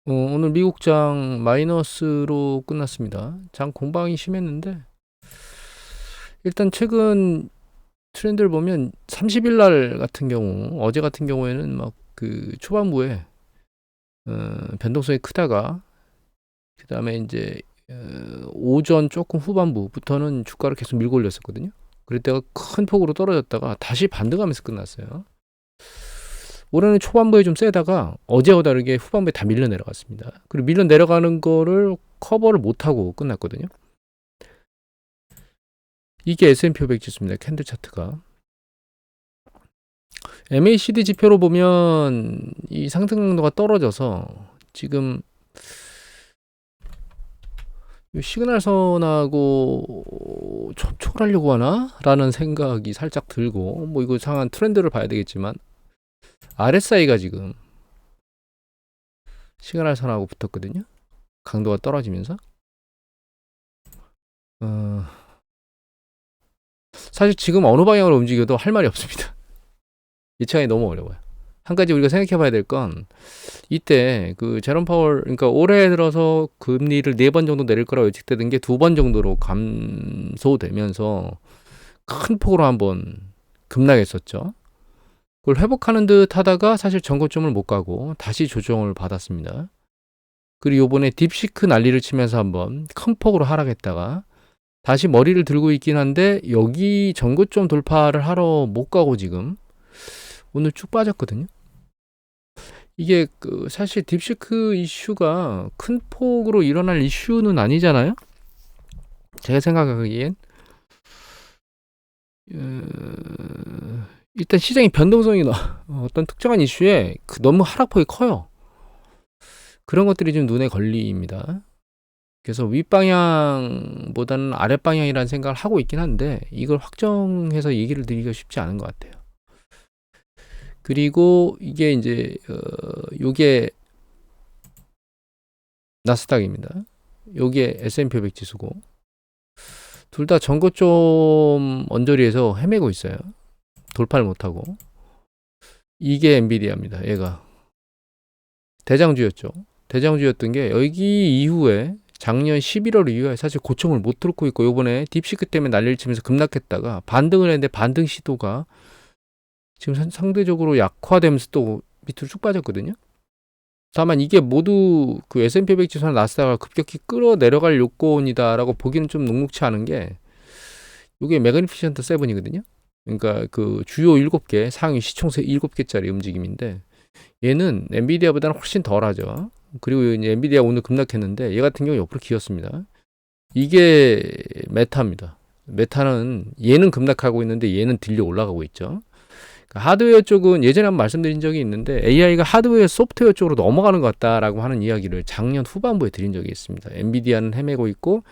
오늘 미국장 마이너스로 끝났습니다. 장 공방이 심했는데 일단 최근 트렌드를 보면 30일 날 같은 경우 어제 같은 경우에는 막 그 초반부에 변동성이 크다가 그다음에 이제 오전 조금 후반부부터는 주가를 계속 밀고 올렸었거든요. 그랬다가 큰 폭으로 떨어졌다가 다시 반등하면서 끝났어요. 올해는 초반부에 좀 세다가 어제와 다르게 후반부에 다 밀려 내려갔습니다. 그리고 밀려 내려가는 거를 커버를 못하고 끝났거든요. 이게 S&P 500 지수입니다. 캔들 차트가. MACD 지표로 보면 이 상승 강도가 떨어져서 지금 시그널선하고 접촉을 하려고 하나? 라는 생각이 살짝 들고, 뭐 이거 상한 트렌드를 봐야 되겠지만, RSI가 지금 시그널선하고 붙었거든요. 강도가 떨어지면서. 어, 사실 지금 어느 방향으로 움직여도 할 말이 없습니다. 예측하기 너무 어려워요. 한 가지 우리가 생각해 봐야 될 건, 이때 그 제롬 파월, 그러니까 올해 들어서 금리를 4번 정도 내릴 거라고 예측되던 게 2번 정도로 감소되면서 큰 폭으로 한번 급락했었죠. 그걸 회복하는 듯 하다가 사실 전고점을 못 가고 다시 조정을 받았습니다. 그리고 요번에 딥시크 난리를 치면서 한번 큰 폭으로 하락했다가 다시 머리를 들고 있긴 한데 여기 전고점 돌파를 하러 못 가고 지금 오늘 쭉 빠졌거든요. 이게 그 사실 딥시크 이슈가 큰 폭으로 일어날 이슈는 아니잖아요. 제가 생각하기엔 일단 시장의 변동성이 어떤 특정한 이슈에 너무 하락폭이 커요. 그런 것들이 좀 눈에 걸립니다. 그래서 윗방향보다는 아랫방향이라는 생각을 하고 있긴 한데 이걸 확정해서 얘기를 드리기가 쉽지 않은 것 같아요. 그리고 이게 이제 요게 나스닥입니다. 요게 S&P 500 지수고 둘 다 전고점 언저리에서 헤매고 있어요. 돌파를 못하고. 이게 엔비디아입니다. 얘가 대장주였죠. 대장주였던 게 여기 이후에 작년 11월 이후에 사실 고점을 못 뚫고 있고 요번에 딥시크 때문에 난리를 치면서 급락했다가 반등을 했는데 반등 시도가 지금 상대적으로 약화되면서 또 밑으로 쭉 빠졌거든요. 다만 이게 모두 그 S&P 500 지수나 나스닥을 급격히 끌어내려갈 요건이다라고 보기는 좀 녹록치 않은 게 이게 매그니피션트 7이거든요. 그러니까 그 주요 7개 상위 시총세 7개짜리 움직임인데 얘는 엔비디아보다는 훨씬 덜하죠. 그리고 이제 엔비디아 오늘 급락했는데 얘 같은 경우 옆으로 기었습니다. 이게 메타입니다. 메타는 얘는 급락하고 있는데 얘는 들려 올라가고 있죠. 그러니까 하드웨어 쪽은 예전에 한번 말씀드린 적이 있는데 AI가 하드웨어 소프트웨어 쪽으로 넘어가는 것 같다라고 하는 이야기를 작년 후반부에 드린 적이 있습니다. 엔비디아는 헤매고 있고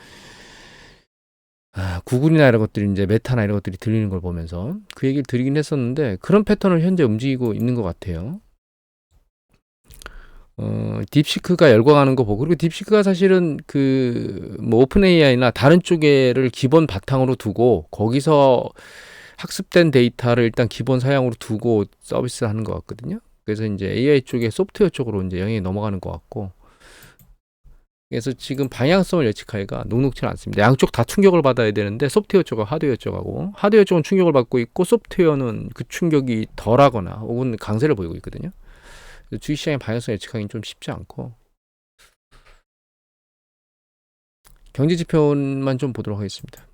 구글이나 이런 것들이 이제 메타나 이런 것들이 들리는 걸 보면서 그 얘기를 드리긴 했었는데 그런 패턴을 현재 움직이고 있는 것 같아요. 딥시크가 열광하는 거 보고 그리고 딥시크가 사실은 그 뭐 오픈 AI나 다른 쪽에를 기본 바탕으로 두고 거기서 학습된 데이터를 일단 기본 사양으로 두고 서비스를 하는 것 같거든요. 그래서 이제 AI 쪽에 소프트웨어 쪽으로 이제 영역이 넘어가는 것 같고 그래서 지금 방향성을 예측하기가 녹록지는 않습니다. 양쪽 다 충격을 받아야 되는데 소프트웨어 쪽하고 하드웨어 쪽하고 하드웨어 쪽은 충격을 받고 있고 소프트웨어는 그 충격이 덜하거나 혹은 강세를 보이고 있거든요. 주식시장의 방향성 예측하기는 좀 쉽지 않고 경제지표만 좀 보도록 하겠습니다.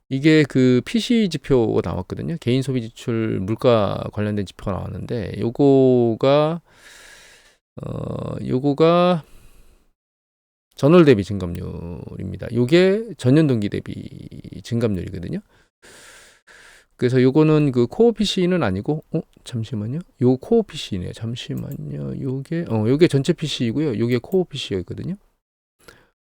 이게 그 PC 지표가 나왔거든요. 개인 소비 지출 물가 관련된 지표가 나왔는데 요거가 전월 대비 증감률입니다. 요게 전년 동기 대비 증감률이거든요. 그래서 요거는 그 코어 PC는 아니고 잠시만요. 요 코어 PC네요. 잠시만요. 요게 전체 PC이고요. 요게 코어 PC였거든요.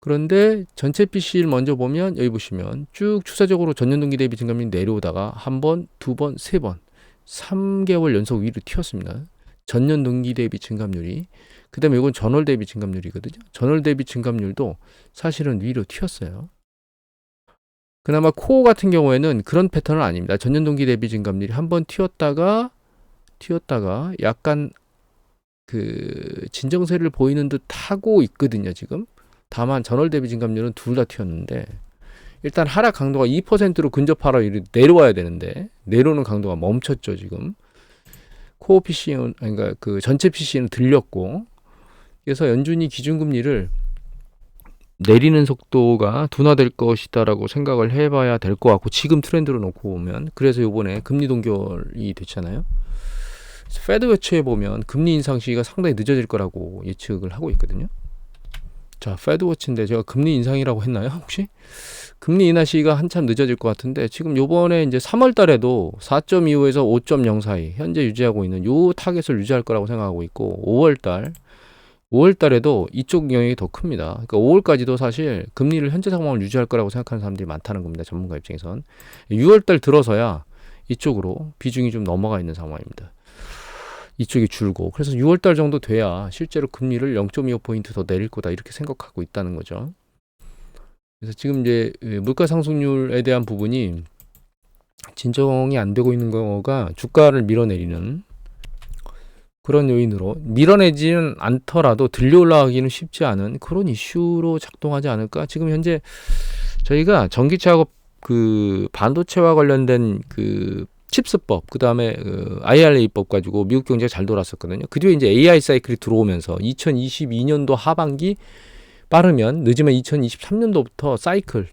그런데 전체 PC를 먼저 보면 여기 보시면 쭉 추세적으로 전년 동기 대비 증감률이 내려오다가 한 번, 두 번, 세 번, 3개월 연속 위로 튀었습니다. 전년 동기 대비 증감률이. 그다음에 이건 전월 대비 증감률이거든요. 전월 대비 증감률도 사실은 위로 튀었어요. 그나마 코어 같은 경우에는 그런 패턴은 아닙니다. 전년 동기 대비 증감률이 한 번 튀었다가 약간 그 진정세를 보이는 듯 하고 있거든요, 지금. 다만 전월 대비 증감률은 둘 다 튀었는데 일단 하락 강도가 2%로 근접하라 내려와야 되는데 내려오는 강도가 멈췄죠, 지금. 코어 PC는 그러니까 그 전체 PC는 들렸고 그래서 연준이 기준금리를 내리는 속도가 둔화될 것이다라고 생각을 해봐야 될 것 같고 지금 트렌드로 놓고 보면 그래서 이번에 금리 동결이 됐잖아요. 페드 워치에 보면 금리 인상 시기가 상당히 늦어질 거라고 예측을 하고 있거든요. 자, 페드 워치인데 제가 금리 인상이라고 했나요? 혹시? 금리 인하 시기가 한참 늦어질 것 같은데 지금 요번에 이제 3월 달에도 4.25에서 5.0 사이 현재 유지하고 있는 요 타겟을 유지할 거라고 생각하고 있고 5월 달에도 이쪽 영역이 더 큽니다. 그러니까 5월까지도 사실 금리를 현재 상황을 유지할 거라고 생각하는 사람들이 많다는 겁니다. 전문가 입장에선. 6월 달 들어서야 이쪽으로 비중이 좀 넘어가 있는 상황입니다. 이쪽이 줄고 그래서 6월 달 정도 돼야 실제로 금리를 0.25포인트 더 내릴 거다 이렇게 생각하고 있다는 거죠. 그래서 지금 이제 물가 상승률에 대한 부분이 진정이 안 되고 있는 거가 주가를 밀어내리는 그런 요인으로 밀어내지는 않더라도 들려 올라가기는 쉽지 않은 그런 이슈로 작동하지 않을까. 지금 현재 저희가 전기차 그 반도체와 관련된 그 칩스법, 그 다음에 IRA법 가지고 미국 경제가 잘 돌았었거든요. 그 뒤에 이제 AI 사이클이 들어오면서 2022년도 하반기 빠르면 늦으면 2023년도부터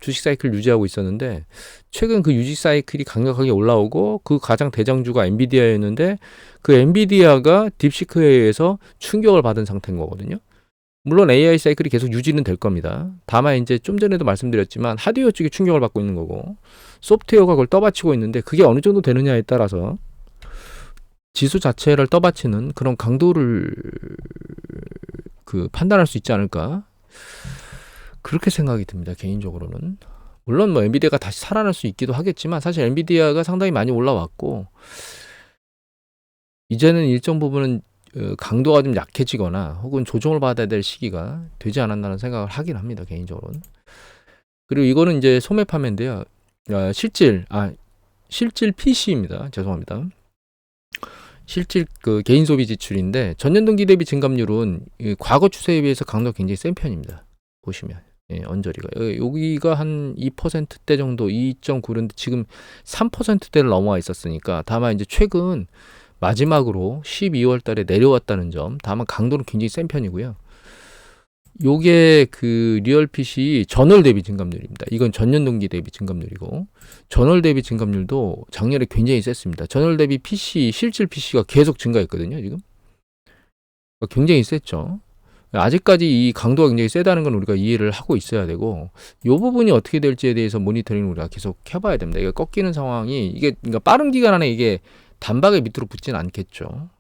주식 사이클 유지하고 있었는데 최근 그 유지 사이클이 강력하게 올라오고 그 가장 대장주가 엔비디아였는데 그 엔비디아가 딥시크에 의해서 충격을 받은 상태인 거거든요. 물론 AI 사이클이 계속 유지는 될 겁니다. 다만 이제 좀 전에도 말씀드렸지만 하드웨어 쪽이 충격을 받고 있는 거고 소프트웨어가 그걸 떠받치고 있는데 그게 어느 정도 되느냐에 따라서 지수 자체를 떠받치는 그런 강도를 그 판단할 수 있지 않을까 그렇게 생각이 듭니다. 개인적으로는. 물론 뭐 엔비디아가 다시 살아날 수 있기도 하겠지만 사실 엔비디아가 상당히 많이 올라왔고 이제는 일정 부분은 강도가 좀 약해지거나 혹은 조정을 받아야 될 시기가 되지 않았나는 생각을 하긴 합니다. 개인적으로는. 그리고 이거는 이제 소매 판매인데요. 실질 PC입니다. 죄송합니다. 실질 그 개인 소비 지출인데 전년 동기 대비 증감률은 과거 추세에 비해서 강도가 굉장히 센 편입니다. 보시면 언저리가 여기가 한 2%대 정도 2.9인데 지금 3%대를 넘어와 있었으니까 다만 이제 최근 마지막으로 12월 달에 내려왔다는 점 다만 강도는 굉장히 센 편이고요. 요게 그 리얼 PC 전월 대비 증감률입니다. 이건 전년 동기 대비 증감률이고 전월 대비 증감률도 작년에 굉장히 셌습니다. 전월 대비 PC 실질 PC가 계속 증가했거든요. 지금 굉장히 셌죠. 아직까지 이 강도가 굉장히 세다는 건 우리가 이해를 하고 있어야 되고 이 부분이 어떻게 될지에 대해서 모니터링을 우리가 계속 해봐야 됩니다. 이게 꺾이는 상황이 이게 그러니까 빠른 기간 안에 이게 단박에 밑으로 붙지는 않겠죠.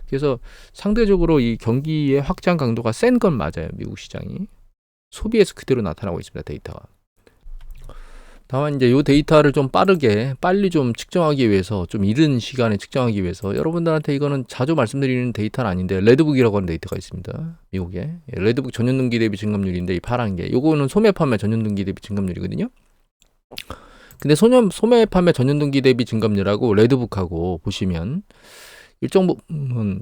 그래서 상대적으로 이 경기의 확장 강도가 센 건 맞아요. 미국 시장이. 소비에서 그대로 나타나고 있습니다. 데이터가. 다만 이제 이 데이터를 좀 빨리 좀 측정하기 위해서 좀 이른 시간에 측정하기 위해서 여러분들한테 이거는 자주 말씀드리는 데이터는 아닌데 레드북이라고 하는 데이터가 있습니다. 미국에. 레드북 전년동기 대비 증감률인데 이 파란 게 요거는 소매 판매 전년동기 대비 증감률이거든요. 근데 소매 판매 전년동기 대비 증감률하고 레드북하고 보시면 일정 부분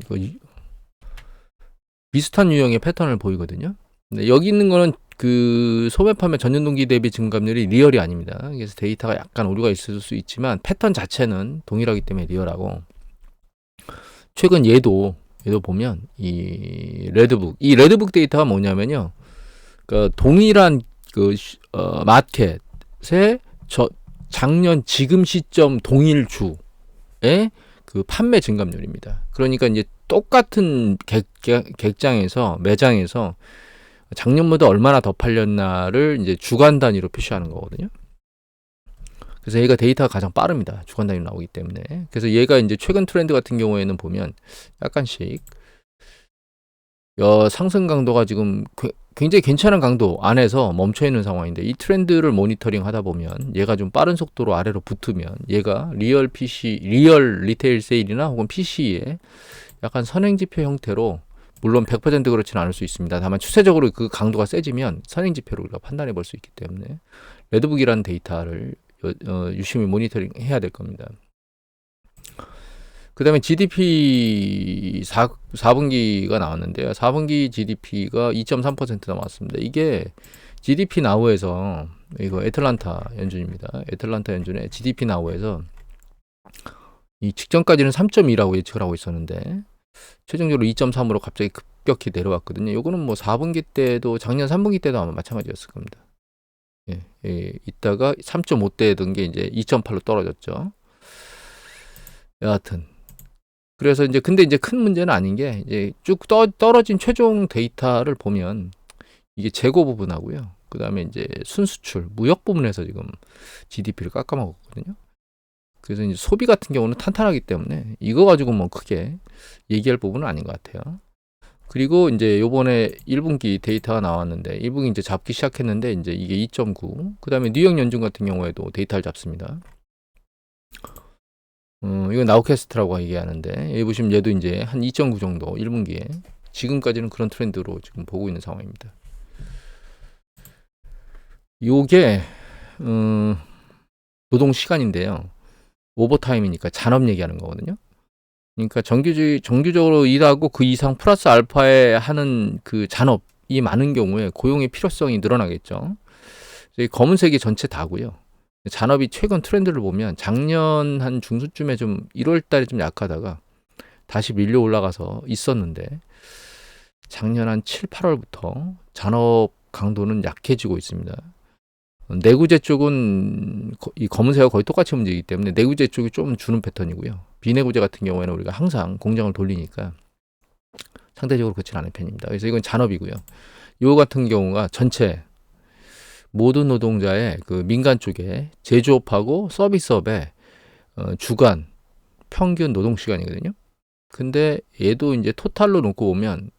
비슷한 유형의 패턴을 보이거든요. 근데 여기 있는 거는 그 소매 판매 전년동기 대비 증감률이 리얼이 아닙니다. 그래서 데이터가 약간 오류가 있을 수 있지만 패턴 자체는 동일하기 때문에 리얼하고 최근 얘도 보면 이 레드북 데이터가 뭐냐면요. 그러니까 동일한 그 마켓의 작년 지금 시점 동일 주의 그 판매 증감률입니다. 그러니까 이제 똑같은 매장에서 작년보다 얼마나 더 팔렸나를 이제 주간 단위로 표시하는 거거든요. 그래서 얘가 데이터가 가장 빠릅니다. 주간 단위로 나오기 때문에. 그래서 얘가 이제 최근 트렌드 같은 경우에는 보면 약간씩 상승 강도가 지금 굉장히 괜찮은 강도 안에서 멈춰 있는 상황인데 이 트렌드를 모니터링 하다 보면 얘가 좀 빠른 속도로 아래로 붙으면 얘가 리얼 리테일 세일이나 혹은 PC의 약간 선행지표 형태로 물론 100% 그렇지는 않을 수 있습니다. 다만 추세적으로 그 강도가 세지면 선행지표로 우리가 판단해 볼 수 있기 때문에 레드북이라는 데이터를 유심히 모니터링 해야 될 겁니다. 그다음에 GDP 4분기가 나왔는데요. 4분기 GDP가 2.3% 나왔습니다. 이게 GDP 나우에서 이거 애틀란타 연준입니다. 애틀란타 연준의 GDP 나우에서 이 직전까지는 3.2라고 예측을 하고 있었는데 최종적으로 2.3으로 갑자기 급격히 내려왔거든요. 요거는 뭐 4분기 때도 작년 3분기 때도 아마 마찬가지였을 겁니다. 이따가 3.5대던 게 이제 2.8로 떨어졌죠. 여하튼 그래서 이제 근데 이제 큰 문제는 아닌 게 이제 쭉 떨어진 최종 데이터를 보면 이게 재고 부분하고요. 그다음에 이제 순수출, 무역 부분에서 지금 GDP를 깎아먹었거든요. 그래서 이제 소비 같은 경우는 탄탄하기 때문에 이거 가지고 뭐 크게 얘기할 부분은 아닌 것 같아요. 그리고 이제 요번에 1분기 데이터가 나왔는데 1분기 이제 잡기 시작했는데 이제 이게 2.9. 그다음에 뉴욕 연준 같은 경우에도 데이터를 잡습니다. 이건 나우캐스트라고 얘기하는데 여기 보시면 얘도 이제 한 2.9 정도 1분기에 지금까지는 그런 트렌드로 지금 보고 있는 상황입니다. 요게 노동 시간인데요. 오버타임이니까 잔업 얘기하는 거거든요. 그러니까 정규적으로 일하고 그 이상 플러스 알파에 하는 그 잔업이 많은 경우에 고용의 필요성이 늘어나겠죠. 검은색이 전체 다고요. 잔업이 최근 트렌드를 보면 작년 한 중순쯤에 좀 1월 달에 좀 약하다가 다시 밀려 올라가서 있었는데 작년 한 7, 8월부터 잔업 강도는 약해지고 있습니다. 내구재 쪽은 이 검은색과 거의 똑같이 움직이기 때문에 내구재 쪽이 좀 주는 패턴이고요. 비내구재 같은 경우에는 우리가 항상 공장을 돌리니까 상대적으로 그렇진 않은 편입니다. 그래서 이건 잔업이고요. 요 같은 경우가 전체 모든 노동자의 그 민간 쪽에 제조업하고 서비스업의 주간 평균 노동 시간이거든요. 근데 얘도 이제 토탈로 놓고 보면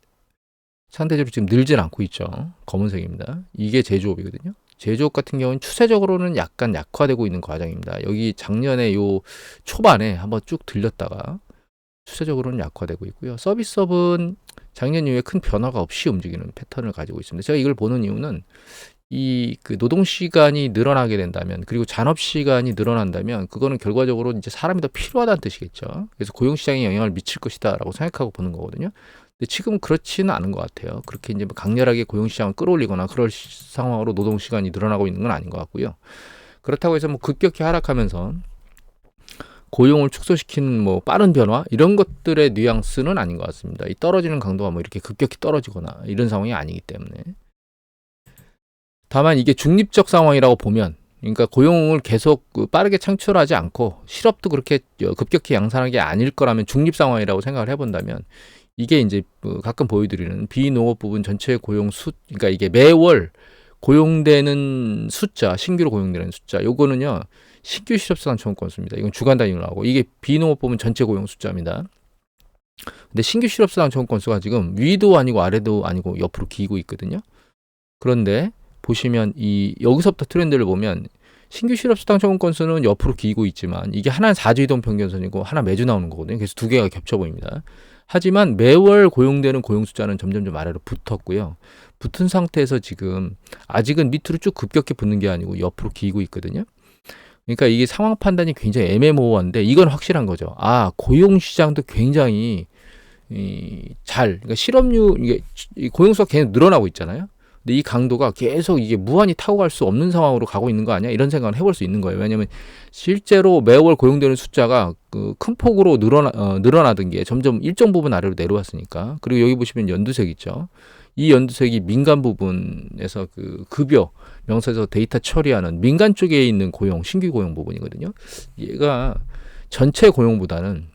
상대적으로 지금 늘진 않고 있죠. 검은색입니다. 이게 제조업이거든요. 제조업 같은 경우는 추세적으로는 약간 약화되고 있는 과정입니다. 여기 작년에 요 초반에 한번 쭉 들렸다가 추세적으로는 약화되고 있고요. 서비스업은 작년 이후에 큰 변화가 없이 움직이는 패턴을 가지고 있습니다. 제가 이걸 보는 이유는 이 그 노동 시간이 늘어나게 된다면 그리고 잔업 시간이 늘어난다면 그거는 결과적으로 이제 사람이 더 필요하다는 뜻이겠죠. 그래서 고용 시장에 영향을 미칠 것이다라고 생각하고 보는 거거든요. 근데 지금 그렇지는 않은 것 같아요. 그렇게 이제 강렬하게 고용 시장을 끌어올리거나 그럴 상황으로 노동 시간이 늘어나고 있는 건 아닌 것 같고요. 그렇다고 해서 뭐 급격히 하락하면서 고용을 축소시키는 뭐 빠른 변화 이런 것들의 뉘앙스는 아닌 것 같습니다. 이 떨어지는 강도가 뭐 이렇게 급격히 떨어지거나 이런 상황이 아니기 때문에. 다만 이게 중립적 상황이라고 보면 그러니까 고용을 계속 빠르게 창출하지 않고 실업도 그렇게 급격히 양산하게 아닐 거라면 중립 상황이라고 생각을 해본다면 이게 이제 가끔 보여드리는 비농업 부분 전체 고용 그러니까 이게 매월 고용되는 숫자, 신규로 고용되는 숫자, 요거는요 신규 실업수당 청구 건수입니다. 이건 주간 단위로 나오고 이게 비농업 부분 전체 고용 숫자입니다. 근데 신규 실업수당 청구 건수가 지금 위도 아니고 아래도 아니고 옆으로 기고 있거든요. 그런데 보시면 이 여기서부터 트렌드를 보면 신규 실업수당 청구 건수는 옆으로 기고 있지만 이게 하나는 4주 이동 평균선이고 하나 매주 나오는 거거든요. 그래서 두 개가 겹쳐 보입니다. 하지만 매월 고용되는 고용 숫자는 점점 좀 아래로 붙었고요. 붙은 상태에서 지금 아직은 밑으로 쭉 급격히 붙는 게 아니고 옆으로 기고 있거든요. 그러니까 이게 상황 판단이 굉장히 애매모호한데 이건 확실한 거죠. 아, 고용 시장도 굉장히 그러니까 실업률 이게 고용수가 계속 늘어나고 있잖아요. 근데 이 강도가 계속 이게 무한히 타고 갈 수 없는 상황으로 가고 있는 거 아니야? 이런 생각을 해볼 수 있는 거예요. 왜냐하면 실제로 매월 고용되는 숫자가 그 큰 폭으로 늘어나던 게 점점 일정 부분 아래로 내려왔으니까. 그리고 여기 보시면 연두색 있죠. 이 연두색이 민간 부분에서 그 급여 명세서 데이터 처리하는 민간 쪽에 있는 고용, 신규 고용 부분이거든요. 얘가 전체 고용보다는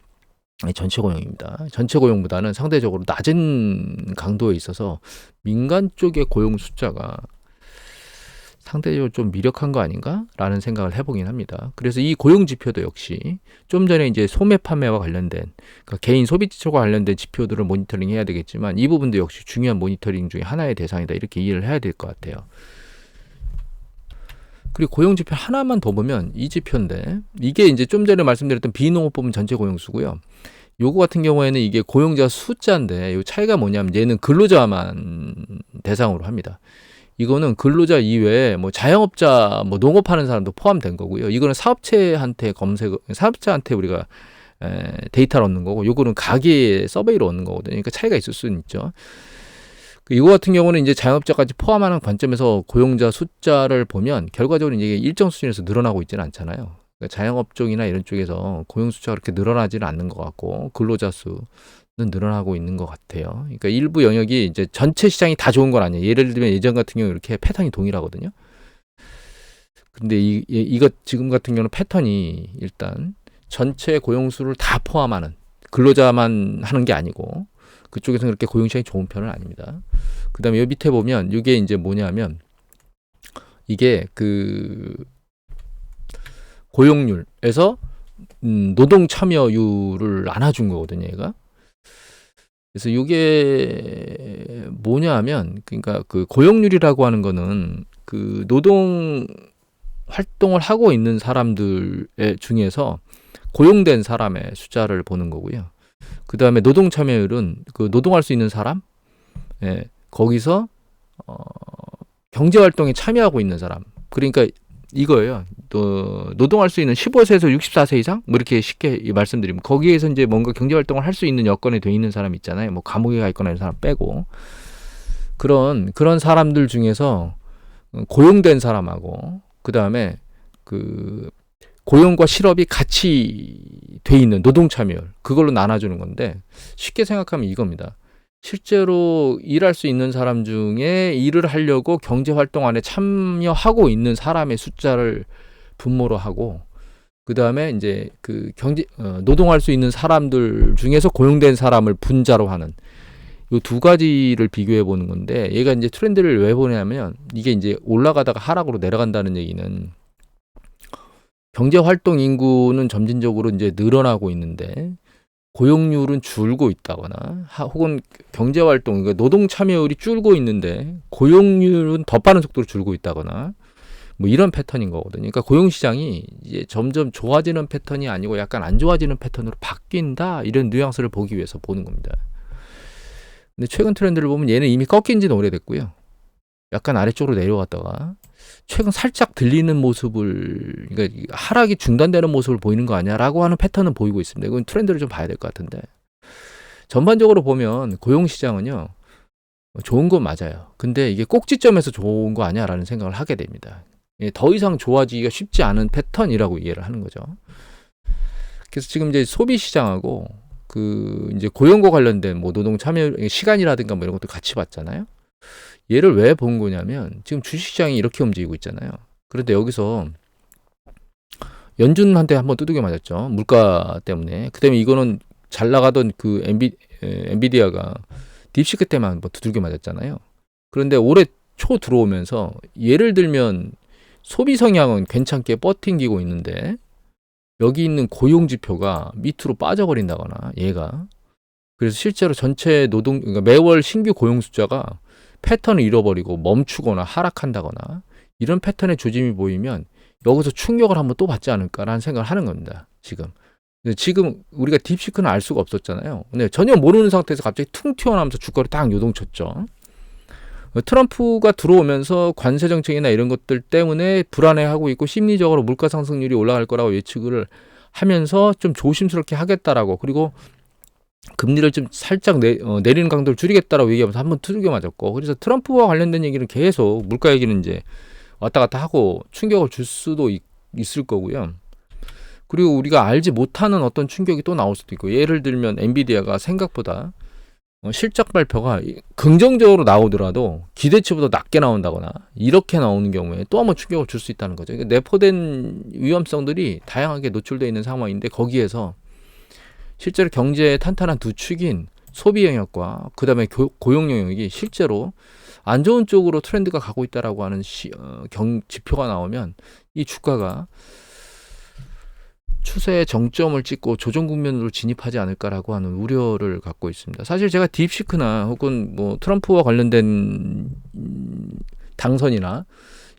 전체 고용입니다. 전체 고용보다는 상대적으로 낮은 강도에 있어서 민간 쪽의 고용 숫자가 상대적으로 좀 미력한 거 아닌가라는 생각을 해보긴 합니다. 그래서 이 고용 지표도 역시 좀 전에 이제 소매 판매와 관련된 그러니까 개인 소비 지표와 관련된 지표들을 모니터링 해야 되겠지만 이 부분도 역시 중요한 모니터링 중에 하나의 대상이다 이렇게 이해를 해야 될 것 같아요. 그리고 고용 지표 하나만 더 보면 이 지표인데 이게 이제 좀 전에 말씀드렸던 비농업 부문 전체 고용 수고요. 요거 같은 경우에는 이게 고용자 숫자인데 요 차이가 뭐냐면 얘는 근로자만 대상으로 합니다. 이거는 근로자 이외에 뭐 자영업자, 뭐 농업하는 사람도 포함된 거고요. 이거는 사업체한테 우리가 데이터를 얻는 거고, 요거는 가계 서베이로 얻는 거거든요. 그러니까 차이가 있을 수는 있죠. 이거 같은 경우는 이제 자영업자까지 포함하는 관점에서 고용자 숫자를 보면 결과적으로 이제 일정 수준에서 늘어나고 있지는 않잖아요. 그러니까 자영업종이나 이런 쪽에서 고용 숫자가 그렇게 늘어나지는 않는 것 같고, 근로자 수는 늘어나고 있는 것 같아요. 그러니까 일부 영역이 이제 전체 시장이 다 좋은 건 아니에요. 예를 들면 예전 같은 경우 이렇게 패턴이 동일하거든요. 근데 이것 지금 같은 경우는 패턴이 일단 전체 고용 수를 다 포함하는, 근로자만 하는 게 아니고 그쪽에서는 그렇게 고용 시장이 좋은 편은 아닙니다. 그 다음에 여기 밑에 보면 이게 이제 뭐냐면, 이게 그 고용률에서 노동 참여율을 나눠준 거거든요, 얘가. 그래서 이게 뭐냐면, 그러니까 그 고용률이라고 하는 거는 그 노동 활동을 하고 있는 사람들 중에서 고용된 사람의 숫자를 보는 거고요. 그 다음에 노동 참여율은 그 노동할 수 있는 사람, 거기서 경제 활동에 참여하고 있는 사람. 그러니까 이거예요. 또 노동할 수 있는 15세에서 64세 이상, 뭐 이렇게 쉽게 말씀드리면, 거기에서 이제 뭔가 경제 활동을 할 수 있는 여건에 돼 있는 사람 있잖아요. 뭐 감옥에 가 있거나 이런 사람 빼고, 그런 사람들 중에서 고용된 사람하고, 그 다음에 그 고용과 실업이 같이 돼 있는 노동 참여율, 그걸로 나눠주는 건데, 쉽게 생각하면 이겁니다. 실제로 일할 수 있는 사람 중에 일을 하려고 경제 활동 안에 참여하고 있는 사람의 숫자를 분모로 하고, 그 다음에 이제 그 노동할 수 있는 사람들 중에서 고용된 사람을 분자로 하는, 이 두 가지를 비교해 보는 건데, 얘가 이제 트렌드를 왜 보냐면, 이게 이제 올라가다가 하락으로 내려간다는 얘기는 경제 활동 인구는 점진적으로 이제 늘어나고 있는데 고용률은 줄고 있다거나, 혹은 경제 활동, 그러니까 노동 참여율이 줄고 있는데 고용률은 더 빠른 속도로 줄고 있다거나, 뭐 이런 패턴인 거거든요. 그러니까 고용 시장이 이제 점점 좋아지는 패턴이 아니고 약간 안 좋아지는 패턴으로 바뀐다, 이런 뉘앙스를 보기 위해서 보는 겁니다. 근데 최근 트렌드를 보면 얘는 이미 꺾인 지는 오래됐고요. 약간 아래쪽으로 내려갔다가 최근 살짝 들리는 모습을, 그러니까 하락이 중단되는 모습을 보이는 거 아니야라고 하는 패턴은 보이고 있습니다. 이건 트렌드를 좀 봐야 될 것 같은데, 전반적으로 보면 고용 시장은요, 좋은 건 맞아요. 근데 이게 꼭지점에서 좋은 거 아니야라는 생각을 하게 됩니다. 더 이상 좋아지기가 쉽지 않은 패턴이라고 이해를 하는 거죠. 그래서 지금 이제 소비 시장하고 그 이제 고용과 관련된 뭐 노동 참여 시간이라든가 뭐 이런 것도 같이 봤잖아요. 얘를 왜 본 거냐면, 지금 주식시장이 이렇게 움직이고 있잖아요. 그런데 여기서 연준한테 한번 두들겨 맞았죠. 물가 때문에. 그 때문에 이거는 잘 나가던 그 엔비디아가 딥시크 때만 한번 두들겨 맞았잖아요. 그런데 올해 초 들어오면서 예를 들면 소비 성향은 괜찮게 버팅기고 있는데 여기 있는 고용 지표가 밑으로 빠져버린다거나, 얘가. 그래서 실제로 전체 그러니까 매월 신규 고용 숫자가 패턴을 잃어버리고 멈추거나 하락한다거나, 이런 패턴의 조짐이 보이면 여기서 충격을 한번 또 받지 않을까라는 생각을 하는 겁니다. 지금 우리가 딥시크는 알 수가 없었잖아요. 근데 전혀 모르는 상태에서 갑자기 퉁 튀어나오면서 주가를 딱 요동쳤죠. 트럼프가 들어오면서 관세 정책이나 이런 것들 때문에 불안해하고 있고, 심리적으로 물가 상승률이 올라갈 거라고 예측을 하면서 좀 조심스럽게 하겠다라고, 그리고 금리를 좀 살짝 내리는 강도를 줄이겠다라고 얘기하면서 한번 두들겨 맞았고, 그래서 트럼프와 관련된 얘기는 계속, 물가 얘기는 이제 왔다 갔다 하고 충격을 줄 수도 있을 거고요. 그리고 우리가 알지 못하는 어떤 충격이 또 나올 수도 있고, 예를 들면 엔비디아가 생각보다 실적 발표가 긍정적으로 나오더라도 기대치보다 낮게 나온다거나 이렇게 나오는 경우에 또 한번 충격을 줄 수 있다는 거죠. 그러니까 내포된 위험성들이 다양하게 노출되어 있는 상황인데, 거기에서 실제로 경제의 탄탄한 두 축인 소비 영역과 그 다음에 고용 영역이 실제로 안 좋은 쪽으로 트렌드가 가고 있다라고 하는 지표가 나오면 이 주가가 추세의 정점을 찍고 조정 국면으로 진입하지 않을까라고 하는 우려를 갖고 있습니다. 사실 제가 딥시크나 혹은 뭐 트럼프와 관련된 당선이나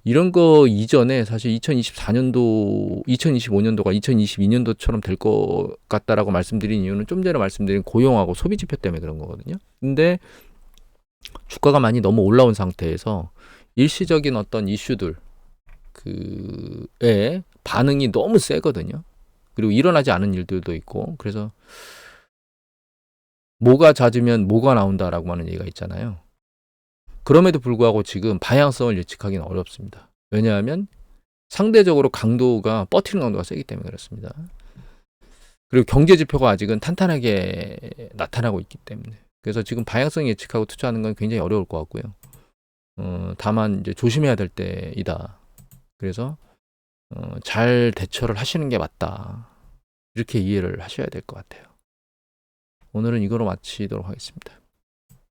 이런 거 이전에 사실 2024년도, 2025년도가 2022년도처럼 될 것 같다라고 말씀드린 이유는 좀 전에 말씀드린 고용하고 소비 지표 때문에 그런 거거든요. 근데 주가가 많이 너무 올라온 상태에서 일시적인 어떤 이슈들 그의 반응이 너무 세거든요. 그리고 일어나지 않은 일들도 있고, 그래서 뭐가 잦으면 뭐가 나온다라고 하는 얘기가 있잖아요. 그럼에도 불구하고 지금 방향성을 예측하기는 어렵습니다. 왜냐하면 상대적으로 강도가, 버티는 강도가 세기 때문에 그렇습니다. 그리고 경제 지표가 아직은 탄탄하게 나타나고 있기 때문에. 그래서 지금 방향성 예측하고 투자하는 건 굉장히 어려울 것 같고요. 다만 이제 조심해야 될 때이다. 그래서 잘 대처를 하시는 게 맞다. 이렇게 이해를 하셔야 될 것 같아요. 오늘은 이거로 마치도록 하겠습니다.